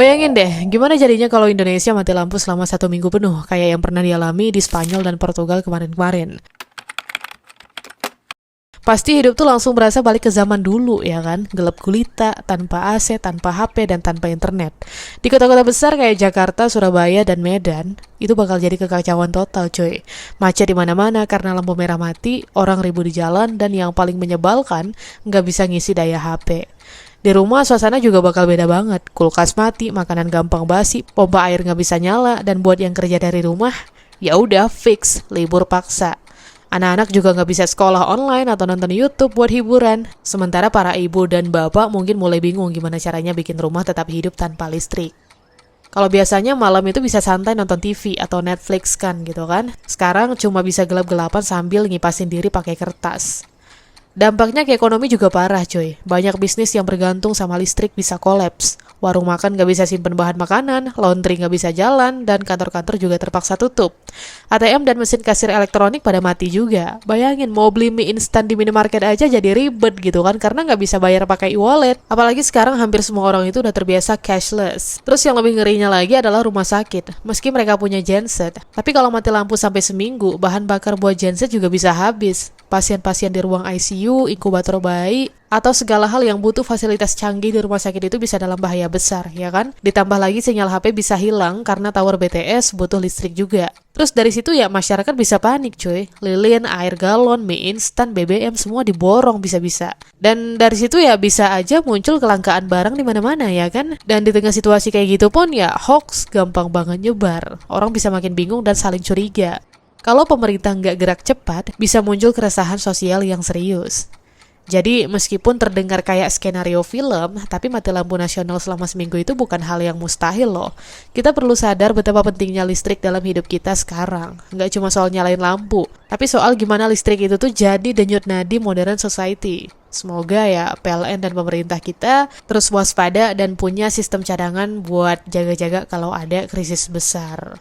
Bayangin deh, gimana jadinya kalau Indonesia mati lampu selama 1 minggu penuh, kayak yang pernah dialami di Spanyol dan Portugal kemarin-kemarin. Pasti hidup tuh langsung berasa balik ke zaman dulu ya kan, gelap gulita, tanpa AC, tanpa HP, dan tanpa internet. Di kota-kota besar kayak Jakarta, Surabaya, dan Medan, itu bakal jadi kekacauan total coy. Macet di mana-mana karena lampu merah mati, orang ribut di jalan, dan yang paling menyebalkan, nggak bisa ngisi daya HP. Di rumah suasana juga bakal beda banget, kulkas mati, makanan gampang basi, pompa air nggak bisa nyala, dan buat yang kerja dari rumah, ya udah fix, libur paksa. Anak-anak juga nggak bisa sekolah online atau nonton YouTube buat hiburan. Sementara para ibu dan bapak mungkin mulai bingung gimana caranya bikin rumah tetap hidup tanpa listrik. Kalau biasanya malam itu bisa santai nonton TV atau Netflix kan gitu kan. Sekarang cuma bisa gelap-gelapan sambil ngipasin diri pakai kertas. Dampaknya ke ekonomi juga parah coy. Banyak bisnis yang bergantung sama listrik bisa kolaps. Warung makan gak bisa simpen bahan makanan, laundry gak bisa jalan, dan kantor-kantor juga terpaksa tutup. ATM dan mesin kasir elektronik pada mati juga. Bayangin mau beli mie instan di minimarket aja jadi ribet gitu kan, karena gak bisa bayar pakai e-wallet. Apalagi sekarang hampir semua orang itu udah terbiasa cashless. Terus yang lebih ngerinya lagi adalah rumah sakit. Meski mereka punya genset, tapi kalau mati lampu sampai seminggu, bahan bakar buat genset juga bisa habis. Pasien-pasien di ruang ICU, inkubator bayi, atau segala hal yang butuh fasilitas canggih di rumah sakit itu bisa dalam bahaya besar, ya kan? Ditambah lagi sinyal HP bisa hilang karena tower BTS butuh listrik juga. Terus dari situ ya masyarakat bisa panik cuy. Lilin, air galon, mie instan, BBM semua diborong bisa-bisa. Dan dari situ ya bisa aja muncul kelangkaan barang di mana-mana ya kan? Dan di tengah situasi kayak gitu pun ya hoax gampang banget nyebar. Orang bisa makin bingung dan saling curiga. Kalau pemerintah nggak gerak cepat, bisa muncul keresahan sosial yang serius. Jadi meskipun terdengar kayak skenario film, tapi mati lampu nasional selama seminggu itu bukan hal yang mustahil loh. Kita perlu sadar betapa pentingnya listrik dalam hidup kita sekarang. Nggak cuma soal nyalain lampu, tapi soal gimana listrik itu tuh jadi denyut nadi modern society. Semoga ya PLN dan pemerintah kita terus waspada dan punya sistem cadangan buat jaga-jaga kalau ada krisis besar.